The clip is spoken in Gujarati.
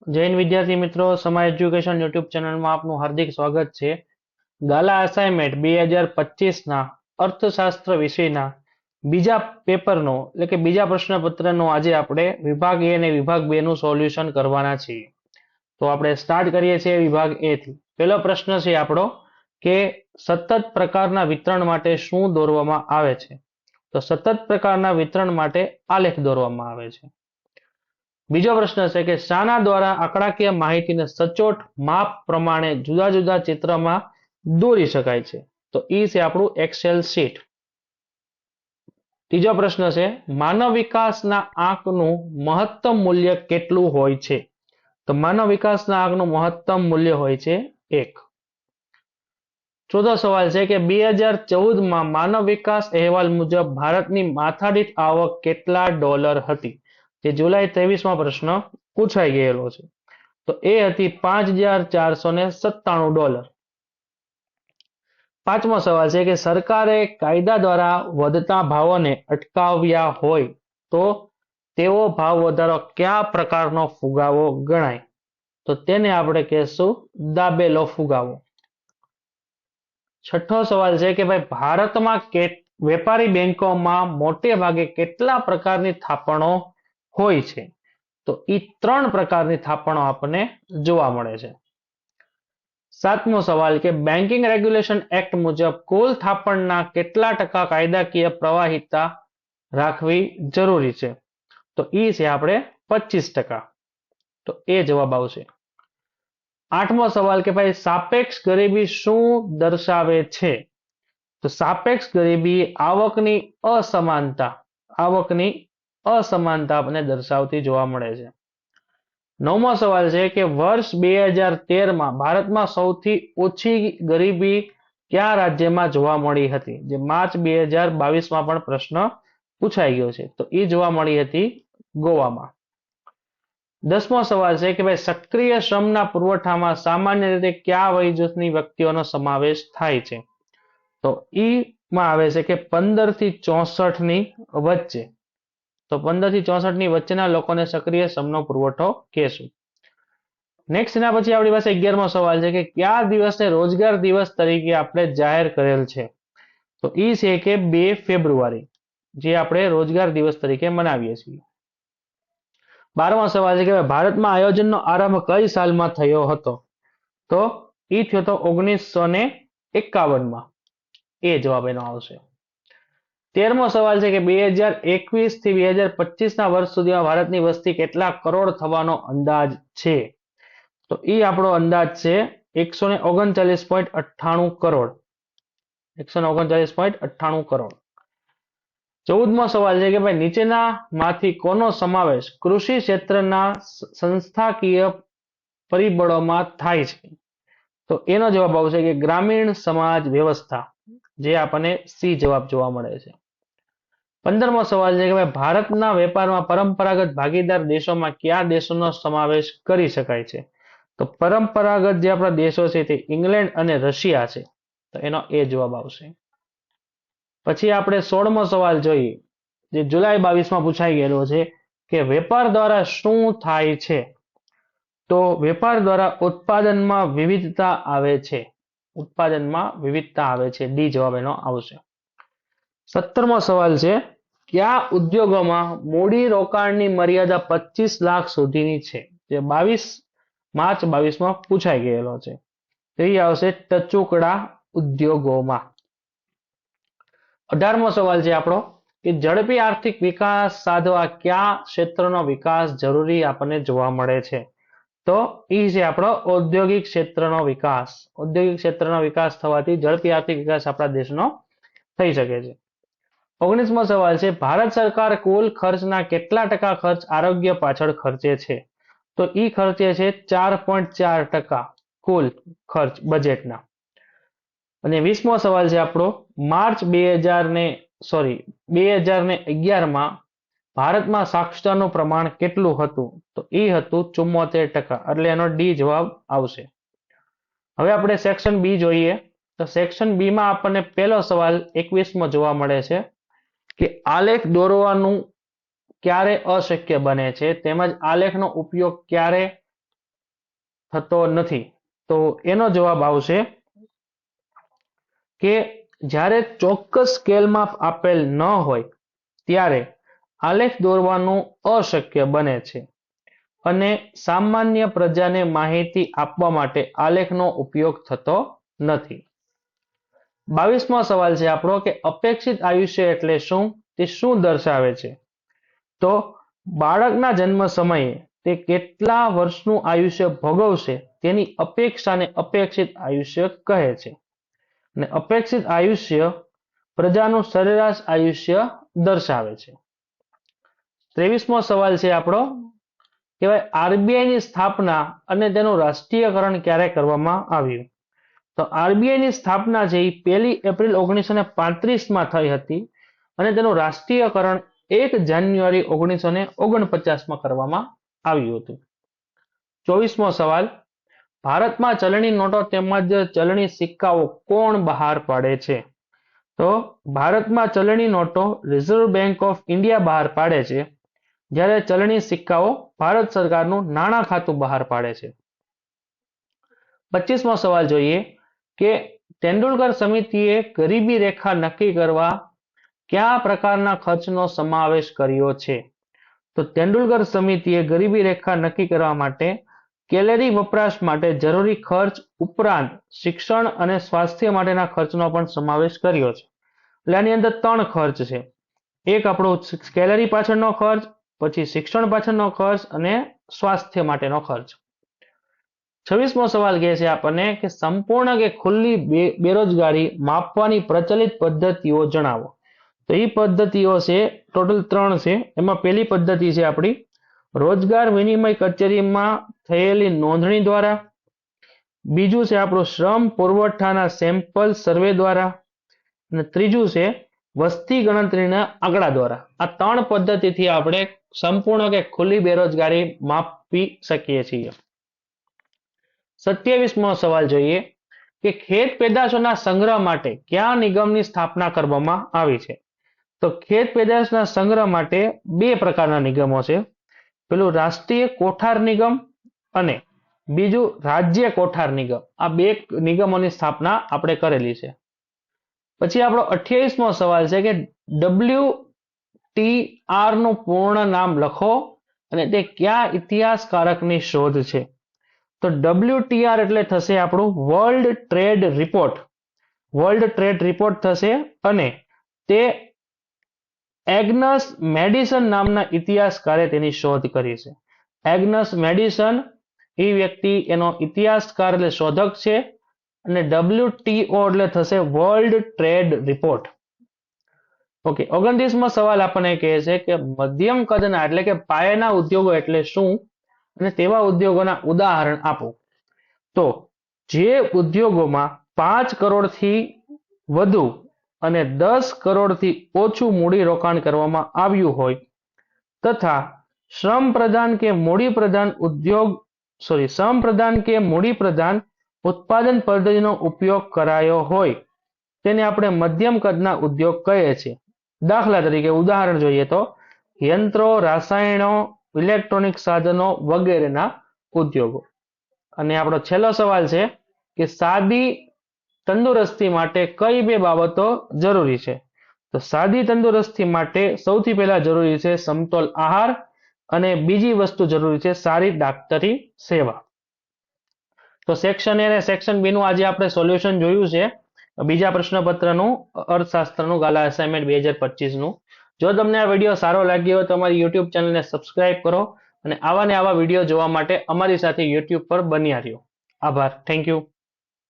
જૈન વિદ્યાર્થી મિત્રો, સમા એજ્યુકેશન યુટ્યુબ ચેનલમાં આપનું હાર્દિક સ્વાગત છે. ગાલા અસાઇનમેન્ટ 2025 ના અર્થશાસ્ત્ર વિષયના બીજા પેપરનો એટલે કે બીજા પ્રશ્નપત્રનો આજે આપણે વિભાગ એ અને વિભાગ બે નું સોલ્યુશન કરવાના છીએ. તો આપણે સ્ટાર્ટ કરીએ છીએ વિભાગ એ થી. પહેલો પ્રશ્ન છે આપણો કે સતત પ્રકારના વિતરણ માટે શું દોરવામાં આવે છે? તો સતત પ્રકારના વિતરણ માટે આલેખ દોરવામાં આવે છે. બીજો પ્રશ્ન છે કે શાના દ્વારા આંકડાકીય માહિતીને સચોટ માપ પ્રમાણે જુદા જુદા ચિત્રમાં દોરી શકાય છે? તો એ છે આપણું એક્સેલ શીટ. ત્રીજો પ્રશ્ન છે માનવ વિકાસના આંકનું મહત્તમ મૂલ્ય કેટલું હોય છે? તો માનવ વિકાસના આંકનું મહત્તમ મૂલ્ય હોય છે 1. ચોથો સવાલ છે કે 2014માં માનવ વિકાસ અહેવાલ મુજબ ભારતની માથાદીઠ આવક કેટલા ડોલર હતી? જે જુલાઈ 23માં પ્રશ્ન પૂછાઈ ગયેલો છે. તો એ હતી $5,497. પાંચમો સવાલ છે કે સરકારે કાયદા દ્વારા વધતા ભાવોને અટકાવ્યા હોય તો તેવો ભાવ વધારો કયા પ્રકારનો ફુગાવો ગણાય? તો તેને આપણે કહેશું દાબેલો ફુગાવો. છઠ્ઠો સવાલ છે કે ભાઈ ભારતમાં વેપારી બેંકોમાં મોટે ભાગે કેટલા પ્રકારની થાપણો હોય છે? તો એ 3 પ્રકારની થાપણો આપણને જોવા મળે છે. સાતમો સવાલ કે બેન્કિંગ રેગ્યુલેશન એક્ટ મુજબ કુલ થાપણના કેટલા ટકા કાયદાકીય પ્રવાહિતા રાખવી જરૂરી છે? તો એ છે આપણે 25%. તો એ જવાબ આવશે. આઠમો સવાલ કે ભાઈ સાપેક્ષ ગરીબી શું દર્શાવે છે? તો સાપેક્ષ ગરીબી આવકની અસમાનતા આપણને દર્શાવતી જોવા મળે છે. નવમો સવાલ છે કે વર્ષ 2013માં ભારતમાં સૌથી ઓછી ગરીબી કયા રાજ્યમાં જોવા મળી હતી? જે માર્ચ 2022માં પણ પ્રશ્ન પૂછાઈ ગયો છે. તો એ જોવા મળી હતી ગોવામાં. 10મો સવાલ છે કે ભાઈ સક્રિય શ્રમના પુરવઠામાં સામાન્ય રીતે કયા વય જૂથની વ્યક્તિઓનો સમાવેશ થાય છે? તો ઈમાં આવે છે કે 15 થી 64 ની વચ્ચે. તો 15 થી 64 ની વચ્ચેના લોકોને સક્રિય શ્રમનો પુરવઠો કહેશું. નેક્સ્ટ એના પછી આપણી પાસે 11મો સવાલ છે કે કયા દિવસને રોજગાર દિવસ તરીકે આપણે જાહેર કરેલ છે? તો એ છે કે 2 ફેબ્રુઆરી, જે આપણે રોજગાર દિવસ તરીકે મનાવીએ છીએ. 12મો સવાલ છે કે ભારતમાં આયોજનનો આરંભ કઈ સાલમાં થયો હતો? તો એ થયો હતો 1951માં. એ જવાબ એનો આવશે. 13મો સવાલ છે કે 2021 થી 2025ના વર્ષ સુધીમાં ભારતની વસ્તી કેટલા કરોડ થવાનો અંદાજ છે? તો એ આપણો અંદાજ છે 139.98 કરોડ. 139.98 કરોડ. 14મો સવાલ છે કે ભાઈ નીચેનામાંથી કોનો સમાવેશ કૃષિ ક્ષેત્રના સંસ્થાકીય પરિબળોમાં થાય છે? તો એનો જવાબ આવશે કે ગ્રામીણ સમાજ વ્યવસ્થા, જે આપણને સી જવાબ જોવા મળે છે. 15મો સવાલ છે કે ભાઈ ભારતના વેપારમાં પરંપરાગત ભાગીદાર દેશોમાં કયા દેશોનો સમાવેશ કરી શકાય છે? તો પરંપરાગત જે આપણા દેશો છે તે ઇંગ્લેન્ડ અને રશિયા છે. તો એનો એ જવાબ આવશે. પછી આપણે 16મો સવાલ જોઈએ, જે જુલાઈ 22માં પૂછાઈ ગયેલો છે કે વેપાર દ્વારા શું થાય છે? તો વેપાર દ્વારા ઉત્પાદનમાં વિવિધતા આવે છે. ડી જવાબ એનો આવશે. 17મો સવાલ છે કયા ઉદ્યોગોમાં મૂડી રોકાણની મર્યાદા 25 લાખ સુધીની છે? જે માર્ચ 22માં પૂછાઈ ગયેલો છે. તે આવશે ટચુકડા ઉદ્યોગોમાં. 18મો સવાલ છે આપણો કે ઝડપી આર્થિક વિકાસ સાધવા કયા ક્ષેત્રનો વિકાસ જરૂરી આપણને જોવા મળે છે? તો એ છે આપણો ઔદ્યોગિક ક્ષેત્રનો વિકાસ. ઔદ્યોગિક ક્ષેત્રનો વિકાસ થવાથી ઝડપી આર્થિક વિકાસ આપણા દેશનો થઈ શકે છે. 19મો સવાલ છે ભારત સરકાર કુલ ખર્ચના કેટલા ટકા ખર્ચ આરોગ્ય પાછળ ખર્ચે છે? તો એ ખર્ચે છે 4.4% કુલ ખર્ચ બજેટના. અને 20મો સવાલ છે આપણો માર્ચ 2011માં ભારતમાં સાક્ષરતાનું પ્રમાણ કેટલું હતું? તો એ હતું 74%. એટલે એનો ડી જવાબ આવશે. હવે આપણે સેક્શન બી જોઈએ. તો સેક્શન બી માં આપણને પહેલો સવાલ 21મો જોવા મળે છે કે આલેખ દોરવાનું ક્યારે અશક્ય બને છે, તેમજ આલેખનો ઉપયોગ ક્યારે થતો નથી. તો એનો જવાબ આવશે કે જ્યારે ચોક્કસ સ્કેલ માપ આપેલ ન હોય ત્યારે આલેખ દોરવાનું અશક્ય બને છે અને સામાન્ય પ્રજાને માહિતી આપવા માટે આલેખનો ઉપયોગ થતો નથી. 22મો સવાલ છે આપણો કે અપેક્ષિત આયુષ્ય એટલે શું, તે શું દર્શાવે છે? તો બાળકના જન્મ સમયે તે કેટલા વર્ષનું આયુષ્ય ભોગવશે તેની અપેક્ષાને અપેક્ષિત આયુષ્ય કહે છે. અને અપેક્ષિત આયુષ્ય પ્રજાનું સરેરાશ આયુષ્ય દર્શાવે છે. 23મો સવાલ છે આપણો કે ભાઈ આરબીઆઈની સ્થાપના અને તેનું રાષ્ટ્રીયકરણ ક્યારે કરવામાં આવ્યું? તો આરબીઆઈની સ્થાપના છે એ 1 એપ્રિલ 1935માં થઈ હતી અને તેનું રાષ્ટ્રીયકરણ 1 જાન્યુઆરી 1949માં કરવામાં આવ્યું હતું. 24મો સવાલ ભારતમાં ચલણી નોટો તેમજ ચલણી સિક્કાઓ કોણ બહાર પાડે છે? તો ભારતમાં ચલણી નોટો રિઝર્વ બેંક ઓફ ઇન્ડિયા બહાર પાડે છે, જ્યારે ચલણી સિક્કાઓ ભારત સરકારનું નાણાં ખાતું બહાર પાડે છે. 25મો સવાલ જોઈએ કે તેંડુલકર સમિતિએ ગરીબી રેખા નક્કી કરવા કયા પ્રકારના ખર્ચનો સમાવેશ કર્યો છે? તો તેંડુલકર સમિતિએ ગરીબી રેખા નક્કી કરવા માટે કેલરી વપરાશ માટે જરૂરી ખર્ચ ઉપરાંત શિક્ષણ અને સ્વાસ્થ્ય માટેના ખર્ચનો પણ સમાવેશ કર્યો છે. એટલે આની અંદર 3 ખર્ચ છે. એક આપણો કેલરી પાછળનો ખર્ચ, પછી શિક્ષણ પાછળનો ખર્ચ અને સ્વાસ્થ્ય માટેનો ખર્ચ. 26મો સવાલ કહે છે આપણને કે સંપૂર્ણ કે ખુલ્લી બેરોજગારી માપવાની પ્રચલિત પદ્ધતિઓ જણાવો. તો એ પદ્ધતિઓ છે ટોટલ 3 છે. એમાં પહેલી પદ્ધતિ છે આપણી રોજગાર વિનિમય કચેરીમાં થયેલી નોંધણી દ્વારા, બીજું છે આપણું શ્રમ પુરવઠાના સેમ્પલ સર્વે દ્વારા, અને ત્રીજું છે વસ્તી ગણતરીના આંકડા દ્વારા. આ 3 પદ્ધતિથી આપણે સંપૂર્ણ કે ખુલ્લી બેરોજગારી માપી શકીએ છીએ. 27મો સવાલ જોઈએ કે ખેત પેદાશોના સંગ્રહ માટે કયા નિગમની સ્થાપના કરવામાં આવી છે? તો ખેત પેદાશના સંગ્રહ માટે 2 પ્રકારના નિગમો છે. પેલું રાષ્ટ્રીય કોઠાર નિગમ અને બીજું રાજ્ય કોઠાર નિગમ. આ 2 નિગમોની સ્થાપના આપણે કરેલી છે. પછી આપણો 28મો સવાલ છે કે WTR નું પૂર્ણ નામ લખો અને તે કયા ઇતિહાસકારકની શોધ છે? તો WTR એટલે થશે આપણું world trade report. World trade report થશે અને તે એગ્નસ મેડિસન નામના ઇતિહાસકારે તેની શોધ કરી છે. એગ્નસ મેડિસન એ વ્યક્તિ એનો ઇતિહાસકાર એટલે શોધક છે અને WTO એટલે થશે વર્લ્ડ ટ્રેડ રિપોર્ટ. ઓકે, 29મો સવાલ આપણને કહે છે કે મધ્યમ કદના એટલે કે પાયાના ઉદ્યોગો એટલે શું અને તેવા ઉદ્યોગોના ઉદાહરણ આપો. તો જે ઉદ્યોગોમાં 5 કરોડથી વધુ અને 10 કરોડથી ઓછું મૂડી રોકાણ કરવામાં આવ્યું હોય તથા શ્રમ પ્રધાન કે મૂડી પ્રધાન ઉત્પાદન પદ્ધતિનો ઉપયોગ કરાયો હોય તેને આપણે મધ્યમ કદના ઉદ્યોગ કહીએ છીએ. દાખલા તરીકે ઉદાહરણ જોઈએ તો યંત્રો, રાસાયણો, ઇલેક્ટ્રોનિક સાધનો વગેરેના ઉદ્યોગો. અને આપણો છેલ્લો સવાલ છે કે સાદી તંદુરસ્તી માટે કઈ 2 બાબતો જરૂરી છે? તો સાદી તંદુરસ્તી માટે સૌથી પહેલા જરૂરી છે સમતોલ આહાર અને બીજી વસ્તુ જરૂરી છે સારી ડાક્ટરી સેવા. તો સેક્શન A અને સેક્શન B નું આજે આપણે સોલ્યુશન જોયું છે. બીજા પ્રશ્નપત્રનું અર્થશાસ્ત્રનું ગાલા અસાઇનમેન્ટ 2025નું. જો તમને આ વિડીયો સારો લાગ્યો હોય તો અમારી YouTube ચેનલને સબસ્ક્રાઇબ કરો અને આવા વિડીયો જોવા માટે અમારી સાથે YouTube પર બન્યા રહ્યો. આભાર. Thank you.